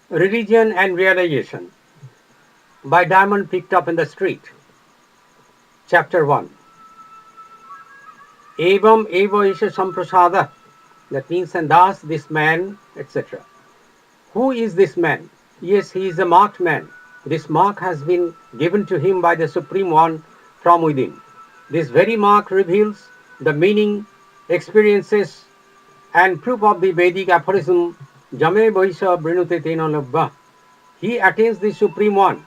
Religion and Realization by Diamond Picked Up in the Street. Chapter 1. Evam eva isha samprasada. That means, and thus this man, etc. Who is this man? Yes, he is a marked man. This mark has been given to him by the Supreme One from within. This very mark reveals the meaning, experiences, and proof of the Vedic aphorism Jame Vaisha Brinute Tena Labba. He attains the Supreme One,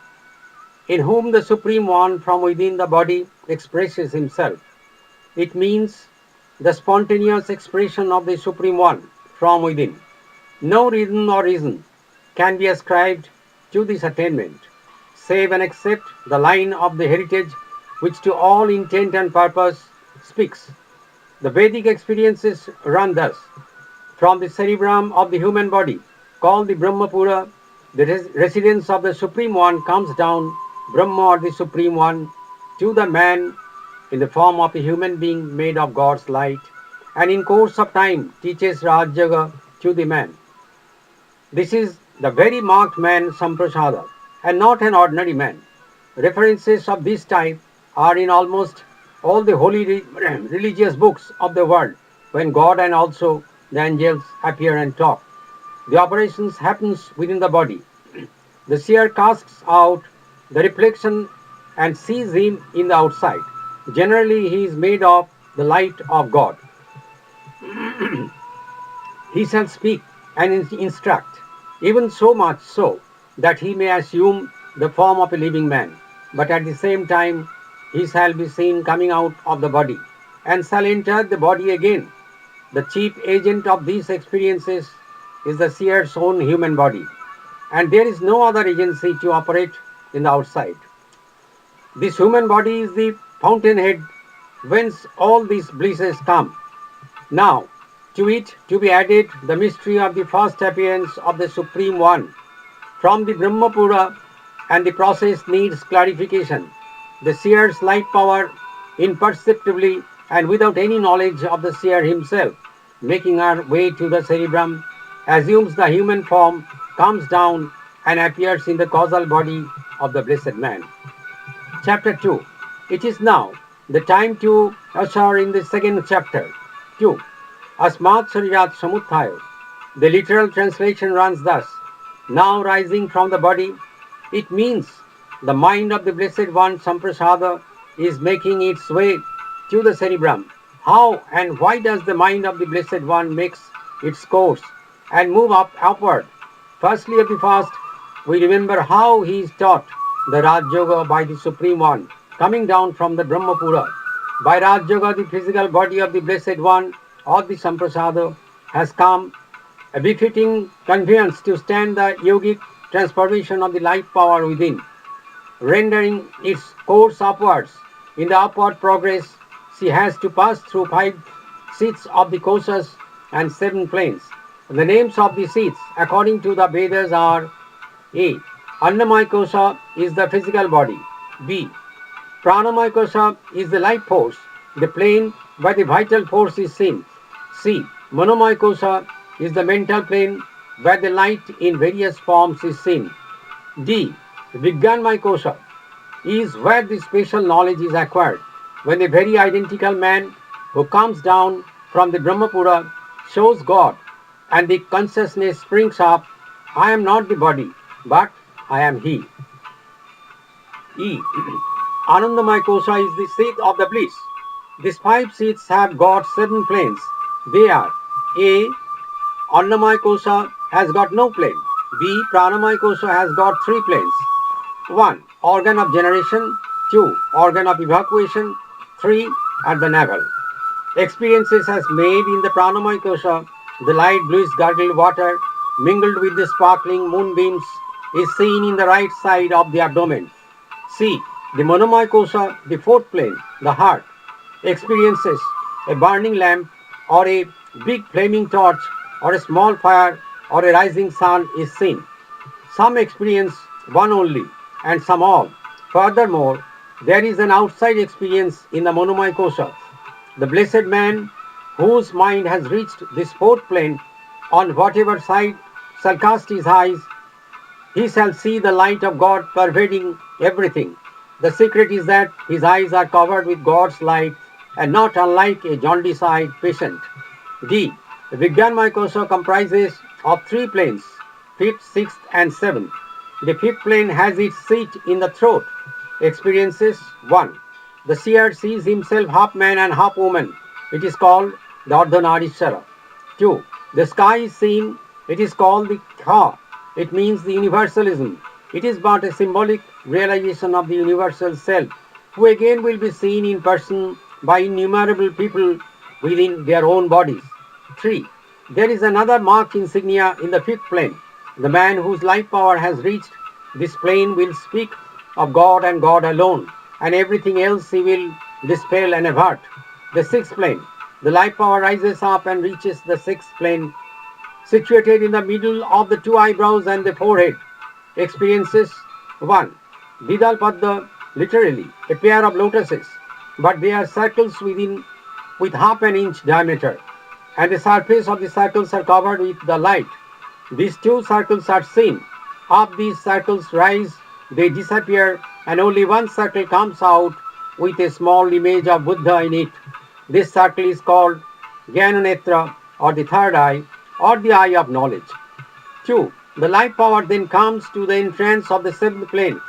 in whom the Supreme One from within the body expresses himself. It means the spontaneous expression of the Supreme One from within. No reason can be ascribed to this attainment, save and except the line of the heritage which to all intent and purpose speaks. The Vedic experiences run thus. From the cerebrum of the human body, called the Brahmapura, the residence of the Supreme One comes down, Brahma or the Supreme One, to the man in the form of a human being made of God's light, and in course of time teaches Rajyaga to the man. This is the very marked man Samprasada, and not an ordinary man. References of this type are in almost all the holy religious books of the world, when God and also the angels appear and talk. The operations happens within the body. The seer casts out the reflection and sees him in the outside. Generally, he is made of the light of God. He shall speak and instruct, even so much so that he may assume the form of a living man. But at the same time, he shall be seen coming out of the body and shall enter the body again. The chief agent of these experiences is the seer's own human body, and there is no other agency to operate in the outside. This human body is the fountainhead whence all these blisses come. Now, to it to be added the mystery of the first appearance of the Supreme One from the Brahmapura, and the process needs clarification. The seer's light power, imperceptibly and without any knowledge of the seer himself, making her way to the cerebrum, assumes the human form, comes down, and appears in the causal body of the blessed man. Chapter 2. It is now the time to usher in the second chapter. 2. Asmat Saryat Samuthayo. The literal translation runs thus: now rising from the body. It means the mind of the Blessed One Samprasada is making its way to the cerebrum. How and why does the mind of the Blessed One makes its course and move upward? Firstly, at the first, we remember how he is taught the Raj Yoga by the Supreme One, coming down from the Brahmapura. By Raj Yoga, the physical body of the Blessed One or the Samprasada has come, a befitting conveyance to stand the yogic transformation of the light power within, rendering its course upwards. In the upward progress, she has to pass through 5 seats of the koshas and 7 planes. The names of the seats, according to the Vedas, are: A. Annamaya kosha is the physical body. B. Pranamaya kosha is the life force, the plane where the vital force is seen. C. Manomaya kosha is the mental plane where the light in various forms is seen. D. Vijnanmaya kosha is where the special knowledge is acquired. When the very identical man who comes down from the Brahmapura shows God, and the consciousness springs up, I am not the body, but I am He. E. Anandamaya kosha is the seat of the bliss. These 5 seats have got 7 planes. They are: A. Annamaya kosha has got no plane. B. Pranamaya kosha has got 3 planes. 1. Organ of generation. 2. Organ of evacuation. 3. At the navel. Experiences as made in the Pranamaya kosha, the light bluish gurgled water mingled with the sparkling moonbeams is seen in the right side of the abdomen. C. The Manomaya kosha, the 4th plane, the heart, experiences a burning lamp or a big flaming torch or a small fire or a rising sun is seen. Some experience one only and some all. Furthermore, there is an outside experience in the Manomaya kosha. The blessed man whose mind has reached this 4th plane, on whatever side shall cast his eyes, He shall see the light of God pervading everything. The secret is that his eyes are covered with God's light and not unlike a jaundiced patient. D. The Vijnanmaya Kosha comprises of three planes, fifth, sixth, and seventh. The fifth plane has its seat in the throat. Experiences 1. The seer sees himself half man and half woman. It is called the Ardhanarishara. 2. The sky is seen. It is called the Kha. It means the universalism. It is but a symbolic realization of the universal self, who again will be seen in person by innumerable people within their own bodies. 3. There is another marked insignia in the fifth plane. The man whose life power has reached this plane will speak of God and God alone, and everything else he will dispel and avert. The sixth plane. The life power rises up and reaches the sixth plane, situated in the middle of the two eyebrows and the forehead. Experiences 1. Vidal Padma, literally a pair of lotuses, but they are circles with half an inch diameter, and the surface of the circles are covered with the light. These two circles are seen. Half these circles rise, they disappear, and only one circle comes out with a small image of Buddha in it. This circle is called Jnananetra, or the third eye, or the eye of knowledge. 2. The life power then comes to the entrance of the seventh plane,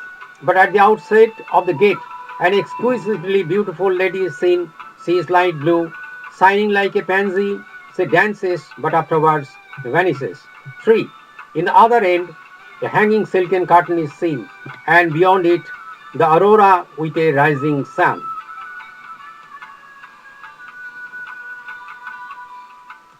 but at the outset of the gate, an exquisitely beautiful lady is seen. She is light blue, shining like a pansy. She dances, but afterwards vanishes. 3. In the other end, a hanging silken curtain is seen, and beyond it, the aurora with a rising sun.